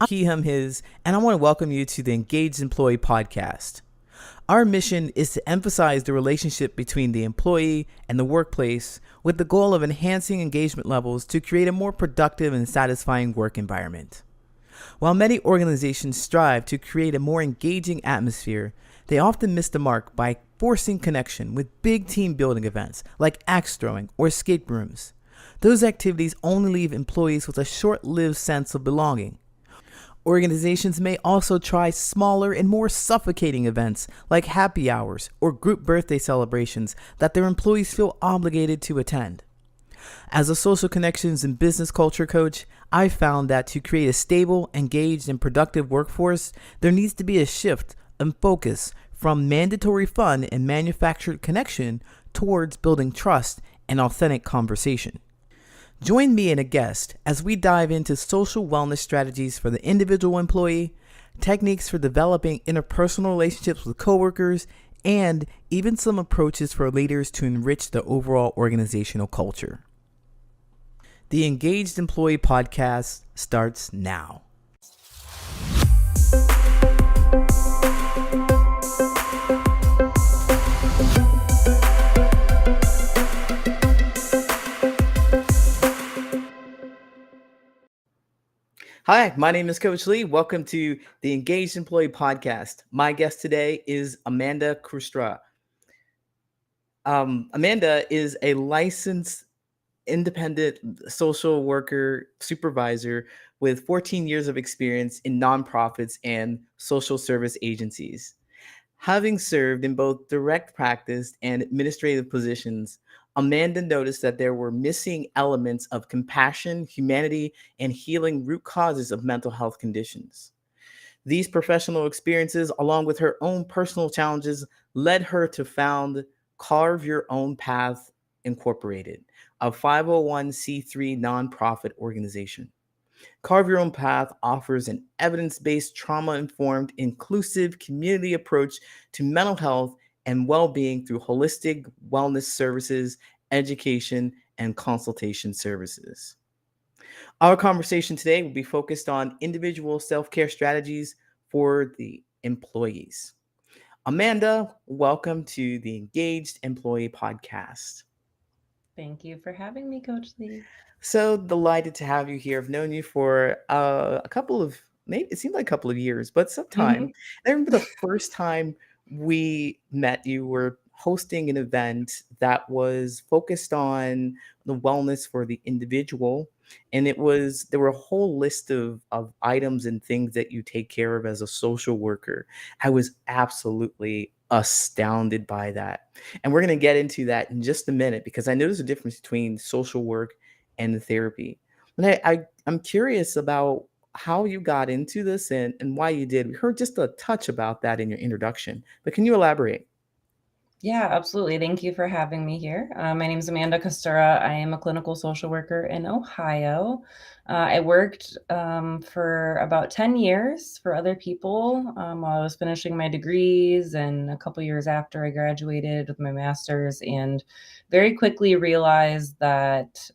Kiham His, and I want to welcome you to the Engaged Employee Podcast. Our mission is to emphasize the relationship between the employee and the workplace with the goal of enhancing engagement levels to create a more productive and satisfying work environment. While many organizations strive to create a more engaging atmosphere, they often miss the mark by forcing connection with big team building events like axe throwing or escape rooms. Those activities only leave employees with a short-lived sense of belonging. Organizations may also try smaller and more suffocating events like happy hours or group birthday celebrations that their employees feel obligated to attend. As a social connections and business culture coach, I found that to create a stable, engaged, and productive workforce, there needs to be a shift in focus from mandatory fun and manufactured connection towards building trust and authentic conversation. Join me and a guest as we dive into social wellness strategies for the individual employee, techniques for developing interpersonal relationships with coworkers, and even some approaches for leaders to enrich the overall organizational culture. The Engaged Employee Podcast starts now. Hi, my name is Coach Lee. Welcome to the Engaged Employee Podcast. My guest today is Amanda Kostura. Amanda is a licensed independent social worker supervisor with 14 years of experience in nonprofits and social service agencies. Having served in both direct practice and administrative positions, Amanda noticed that there were missing elements of compassion, humanity, and healing root causes of mental health conditions. These professional experiences, along with her own personal challenges, led her to found Carve Your Own Path Incorporated, a 501c3 nonprofit organization. Carve Your Own Path offers an evidence-based, trauma-informed, inclusive community approach to mental health and well-being through holistic wellness services, education, and consultation services. Our conversation today will be focused on individual self-care strategies for the employees. Amanda, welcome to the Engaged Employee Podcast. Thank you for having me, Coach Lee. So delighted to have you here. I've known you for a couple of, maybe it seemed like a couple of years, but some time. I remember the first time we met, you were hosting an event that was focused on the wellness for the individual. And there were a whole list of items and things that you take care of as a social worker. I was absolutely astounded by that. And we're going to get into that in just a minute because I know there's a difference between social work and the therapy. And I'm curious about how you got into this and why you did. We heard just a touch about that in your introduction, but can you elaborate? Yeah, absolutely. Thank you for having me here. My name is Amanda Kostura. I am a clinical social worker in Ohio. I worked for about 10 years for other people while I was finishing my degrees and a couple years after I graduated with my master's, and very quickly realized that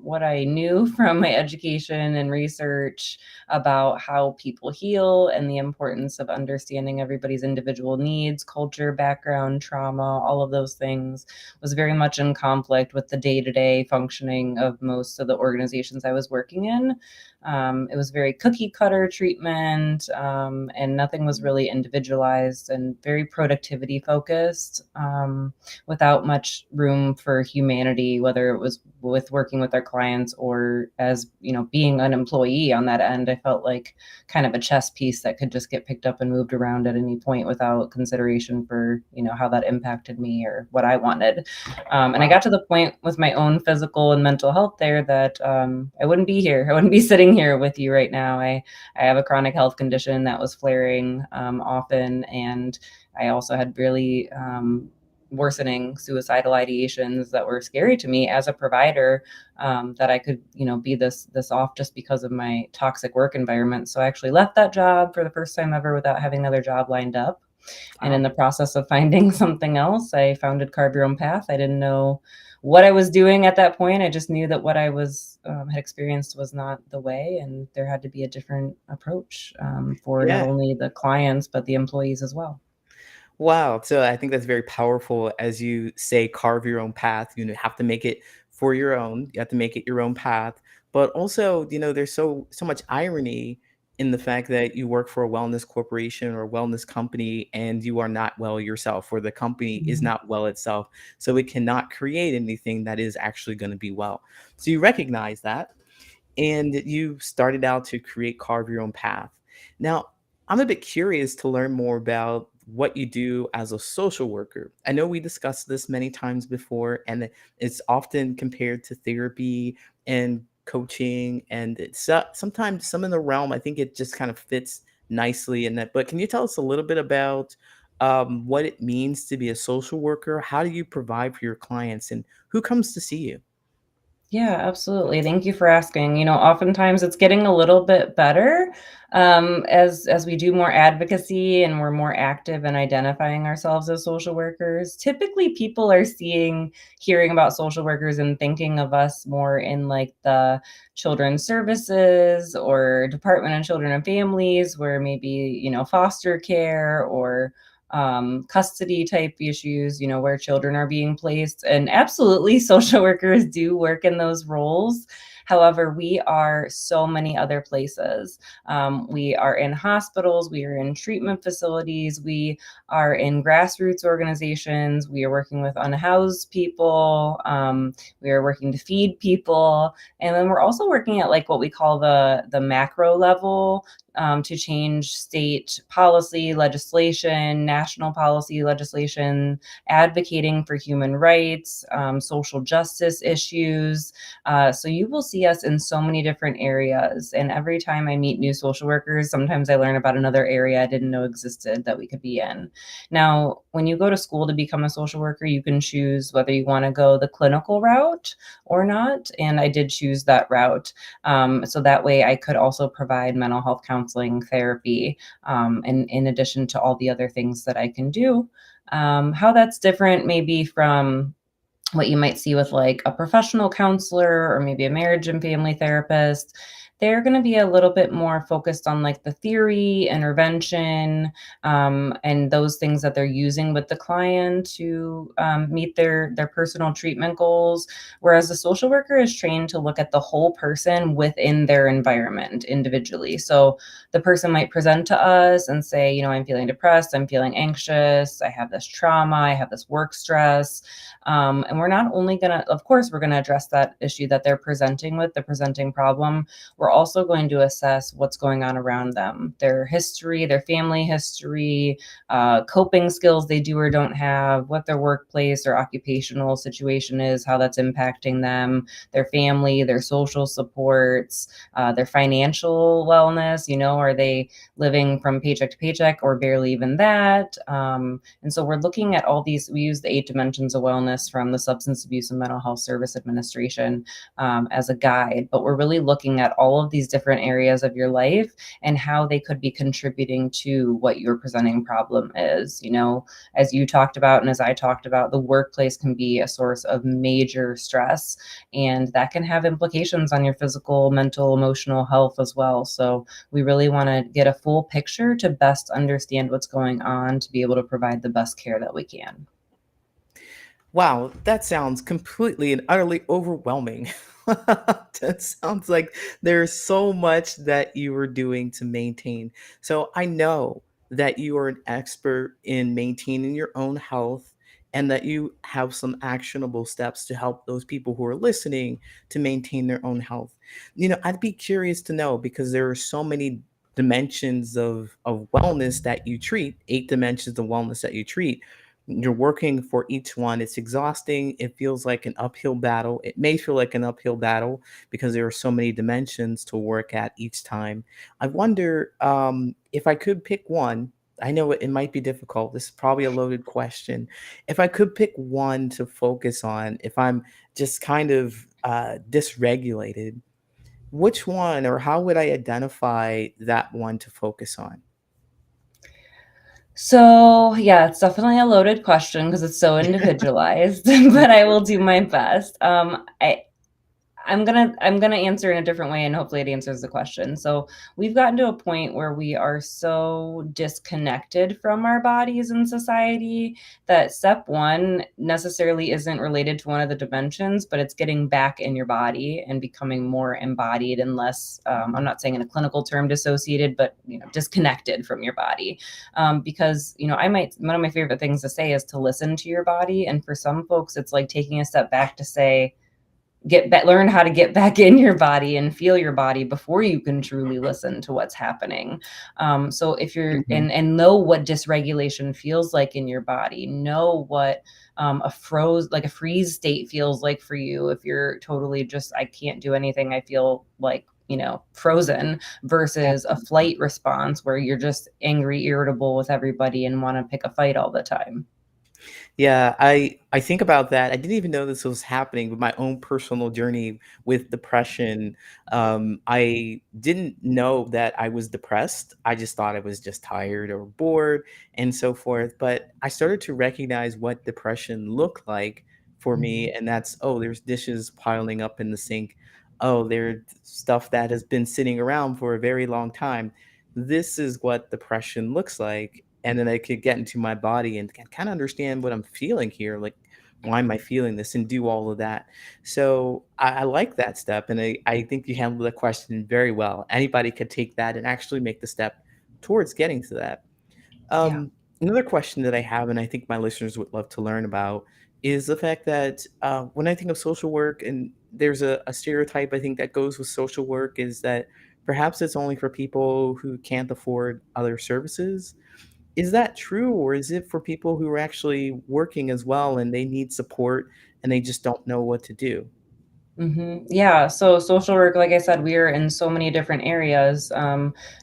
what I knew from my education and research about how people heal and the importance of understanding everybody's individual needs, culture, background, trauma, all of those things was very much in conflict with the day-to-day functioning of most of the organizations I was working in. It was very cookie cutter treatment, and nothing was really individualized and very productivity focused, without much room for humanity, whether it was with working with our clients or as, being an employee on that end. I felt like kind of a chess piece that could just get picked up and moved around at any point without consideration for, how that impacted me or what I wanted. And I got to the point with my own physical and mental health there that I wouldn't be here. I wouldn't be sitting here with you right now. I have a chronic health condition that was flaring often. And I also had really worsening suicidal ideations that were scary to me as a provider, that I could, be this off just because of my toxic work environment. So I actually left that job for the first time ever without having another job lined up. And in Wow. the process of finding something else, I founded Carve Your Own Path. I didn't know what I was doing at that point. I just knew that what I was had experienced was not the way, and there had to be a different approach for not Yeah. only the clients but the employees as well. Wow. So I think that's very powerful. As you say, carve your own path. You have to make it for your own. You have to make it your own path. But also, there's so much irony in the fact that you work for a wellness corporation or a wellness company and you are not well yourself, or the company is Mhm. not well itself. So it cannot create anything that is actually going to be well. So you recognize that and you started out to create Carve Your Own Path. Now, I'm a bit curious to learn more about what you do as a social worker. I know we discussed this many times before, and it's often compared to therapy and coaching, and it's sometimes some in the realm. I think it just kind of fits nicely in that. But can you tell us a little bit about what it means to be a social worker? How do you provide for your clients, and who comes to see you? Yeah, absolutely. Thank you for asking. Oftentimes it's getting a little bit better as we do more advocacy and we're more active in identifying ourselves as social workers. Typically, people are hearing about social workers and thinking of us more in like the children's services or Department of Children and Families, where maybe foster care or custody type issues, where children are being placed. And absolutely, social workers do work in those roles. However, we are so many other places. We are in hospitals, we are in treatment facilities, we are in grassroots organizations, we are working with unhoused people, we are working to feed people. And then we're also working at like what we call the macro level, to change state policy, legislation, national policy, legislation, advocating for human rights, social justice issues. So you will see us in so many different areas. And every time I meet new social workers, sometimes I learn about another area I didn't know existed that we could be in. Now, when you go to school to become a social worker, you can choose whether you want to go the clinical route or not. And I did choose that route. So that way I could also provide mental health counseling, therapy, and in addition to all the other things that I can do. How that's different maybe from what you might see with like a professional counselor or maybe a marriage and family therapist. They're going to be a little bit more focused on like the theory, intervention, and those things that they're using with the client to meet their personal treatment goals. Whereas the social worker is trained to look at the whole person within their environment individually. So the person might present to us and say, I'm feeling depressed, I'm feeling anxious, I have this trauma, I have this work stress. And we're not only going to, of course, we're going to address that issue that they're presenting with, the presenting problem. We're also going to assess what's going on around them, their history, their family history, coping skills they do or don't have, what their workplace or occupational situation is, how that's impacting them, their family, their social supports, their financial wellness. Are they living from paycheck to paycheck or barely even that? And so we're looking at all these, we use the 8 dimensions of wellness from the Substance Abuse and Mental Health Service Administration as a guide, but we're really looking at all of these different areas of your life and how they could be contributing to what your presenting problem is. As you talked about, and as I talked about, the workplace can be a source of major stress, and that can have implications on your physical, mental, emotional health as well. So we really want to get a full picture to best understand what's going on to be able to provide the best care that we can. Wow, that sounds completely and utterly overwhelming. That sounds like there's so much that you are doing to maintain. So I know that you are an expert in maintaining your own health and that you have some actionable steps to help those people who are listening to maintain their own health. I'd be curious to know because there are so many dimensions of wellness that you treat, 8 dimensions of wellness that you treat. You're working for each one. It's exhausting. It feels like an uphill battle. It may feel like an uphill battle because there are so many dimensions to work at each time. I wonder if I could pick one. I know it might be difficult. This is probably a loaded question. If I could pick one to focus on, if I'm just kind of dysregulated, which one or how would I identify that one to focus on? So, yeah, it's definitely a loaded question because it's so individualized, but I will do my best. I'm gonna answer in a different way, and hopefully it answers the question. So we've gotten to a point where we are so disconnected from our bodies in society that step one necessarily isn't related to one of the dimensions, but it's getting back in your body and becoming more embodied and less. I'm not saying in a clinical term dissociated, but disconnected from your body. Because I might one of my favorite things to say is to listen to your body, and for some folks, it's like taking a step back to say learn how to get back in your body and feel your body before you can truly listen to what's happening. So if you're Mhm. and know what dysregulation feels like in your body, know what a freeze state feels like for you. If you're totally just, I can't do anything, I feel like frozen, versus a Absolutely. flight response where you're just angry, irritable with everybody and want to pick a fight all the time. Yeah, I think about that. I didn't even know this was happening with my own personal journey with depression. I didn't know that I was depressed. I just thought I was just tired or bored and so forth. But I started to recognize what depression looked like for Mhm. me, and that's, oh, there's dishes piling up in the sink. Oh, there's stuff that has been sitting around for a very long time. This is what depression looks like. And then I could get into my body and kind of understand what I'm feeling here. Like, why am I feeling this, and do all of that. So I like that step. And I think you handled the question very well. Anybody could take that and actually make the step towards getting to that. Yeah. Um, Another question that I have, and I think my listeners would love to learn about, is the fact that when I think of social work, and there's a stereotype I think that goes with social work, is that perhaps it's only for people who can't afford other services. Is that true, or is it for people who are actually working as well and they need support and they just don't know what to do? Yeah. So social work, like I said, we are in so many different areas.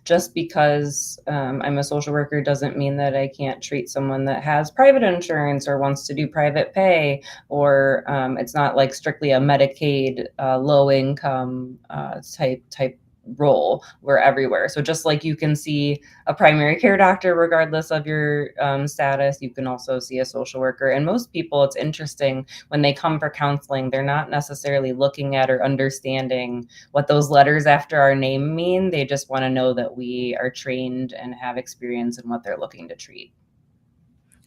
Just because I'm a social worker doesn't mean that I can't treat someone that has private insurance or wants to do private pay, or it's not like strictly a Medicaid low income type role. We're everywhere. So just like you can see a primary care doctor regardless of your status, you can also see a social worker. And most people, it's interesting, when they come for counseling, they're not necessarily looking at or understanding what those letters after our name mean. They just want to know that we are trained and have experience in what they're looking to treat.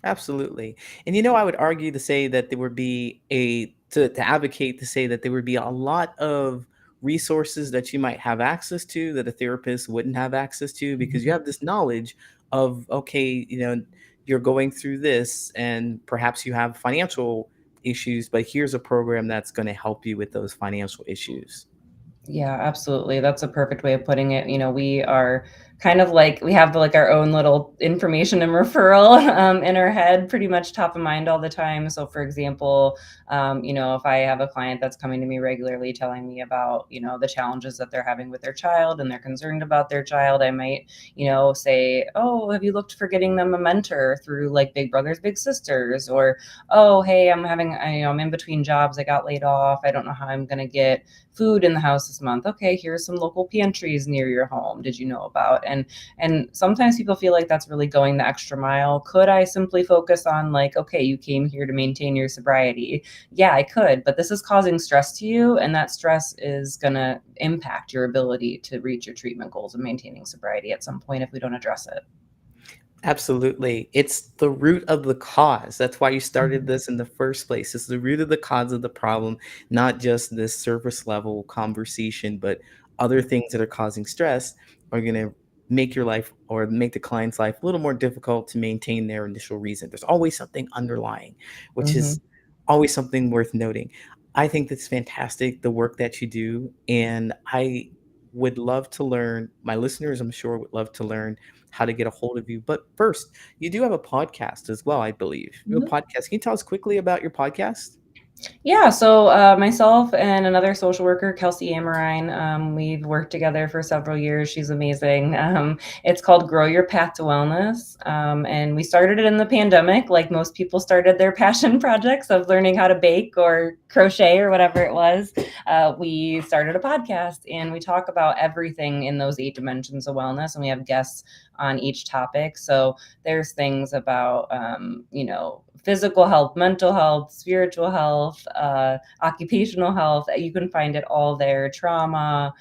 Absolutely. And I would argue to say that there would be to advocate to say that there would be a lot of resources that you might have access to that a therapist wouldn't have access to, because you Mhm. have this knowledge of, okay, you're going through this and perhaps you have financial issues, but here's a program that's going to help you with those financial issues. Yeah, absolutely. That's a perfect way of putting it. We are kind of like we have like our own little information and referral in our head, pretty much top of mind all the time. So, for example, if I have a client that's coming to me regularly telling me about the challenges that they're having with their child and they're concerned about their child, I might say, "Oh, have you looked for getting them a mentor through like Big Brothers Big Sisters?" Or, "Oh, hey, I'm in between jobs. I got laid off. I don't know how I'm going to get food in the house this month. Okay, here's some local pantries near your home. Did you know about?" And sometimes people feel like that's really going the extra mile. Could I simply focus on like, okay, you came here to maintain your sobriety? Yeah, I could, but this is causing stress to you, and that stress is going to impact your ability to reach your treatment goals of maintaining sobriety at some point if we don't address it. Absolutely. It's the root of the cause. That's why you started Mhm. this in the first place. It's the root of the cause of the problem, not just this surface level conversation, but other things that are causing stress are going to make your life or make the client's life a little more difficult to maintain their initial reason. There's always something underlying, which Mhm. is always something worth noting. I think that's fantastic, the work that you do. And I would love to learn, my listeners, I'm sure, would love to learn how to get a hold of you. But first, you do have a podcast as well, I believe. You have a Mhm. podcast. Can you tell us quickly about your podcast? Yeah, so myself and another social worker, Kelsey Amarine, we've worked together for several years. She's amazing. It's called Grow Your Path to Wellness. And we started it in the pandemic, like most people started their passion projects of learning how to bake or crochet or whatever it was. We started a podcast and we talk about everything in those 8 dimensions of wellness. And we have guests on each topic. So there's things about, physical health, mental health, spiritual health, occupational health. You can find it all there. Trauma,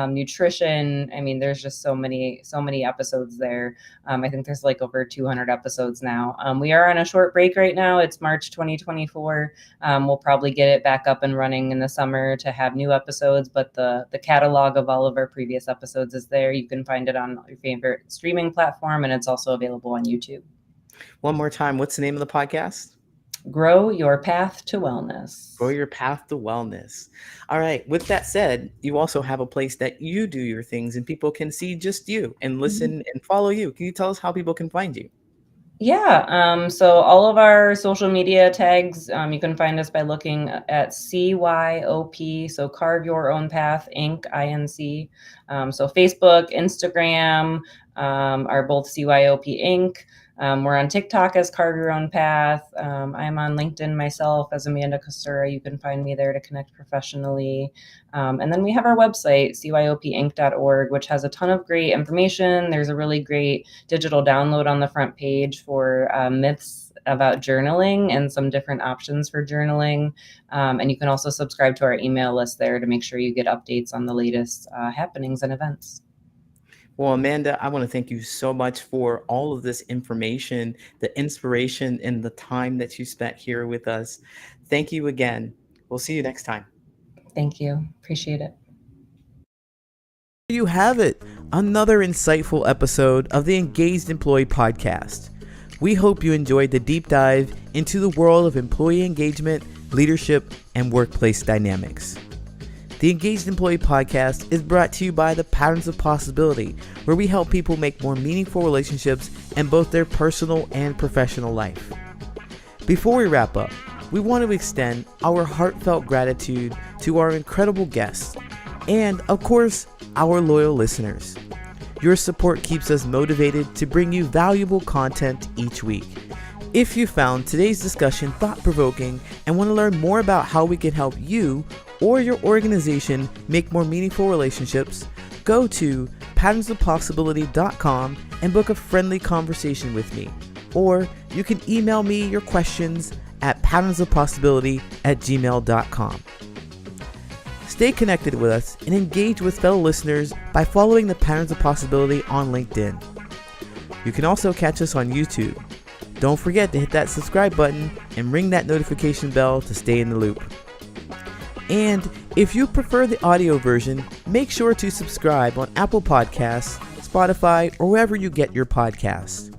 nutrition. I mean, there's just so many episodes there. I think there's like over 200 episodes now. We are on a short break right now. It's March 2024. We'll probably get it back up and running in the summer to have new episodes, but the catalog of all of our previous episodes is there. You can find it on your favorite streaming platform, and it's also available on YouTube. One more time, what's the name of the podcast? Grow Your Path to Wellness. Grow Your Path to Wellness. All right. With that said, you also have a place that you do your things and people can see just you and listen and follow you. Can you tell us how people can find you? Yeah. So all of our social media tags, you can find us by looking at CYOP. So Carve Your Own Path, Inc. INC. So Facebook, Instagram are both CYOP Inc. We're on TikTok as Carve Your Own Path. I'm on LinkedIn myself as Amanda Kostura. You can find me there to connect professionally. And then we have our website, cyopinc.org, which has a ton of great information. There's a really great digital download on the front page for myths about journaling and some different options for journaling. And you can also subscribe to our email list there to make sure you get updates on the latest happenings and events. Well, Amanda, I want to thank you so much for all of this information, the inspiration, and the time that you spent here with us. Thank you again. We'll see you next time. Thank you. Appreciate it. There you have it, another insightful episode of the Engaged Employee Podcast. We hope you enjoyed the deep dive into the world of employee engagement, leadership, and workplace dynamics. The Engaged Employee Podcast is brought to you by the Patterns of Possibility, where we help people make more meaningful relationships in both their personal and professional life. Before we wrap up, we want to extend our heartfelt gratitude to our incredible guests and, of course, our loyal listeners. Your support keeps us motivated to bring you valuable content each week. If you found today's discussion thought-provoking and want to learn more about how we can help you or your organization make more meaningful relationships, go to patternsofpossibility.com and book a friendly conversation with me. Or you can email me your questions at patternsofpossibility@gmail.com. Stay connected with us and engage with fellow listeners by following the Patterns of Possibility on LinkedIn. You can also catch us on YouTube. Don't forget to hit that subscribe button and ring that notification bell to stay in the loop. And if you prefer the audio version, make sure to subscribe on Apple Podcasts, Spotify, or wherever you get your podcasts.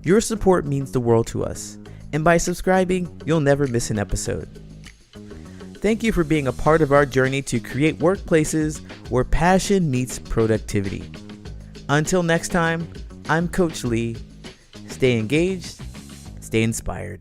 Your support means the world to us, and by subscribing, you'll never miss an episode. Thank you for being a part of our journey to create workplaces where passion meets productivity. Until next time, I'm Coach Lee. Stay engaged, stay inspired.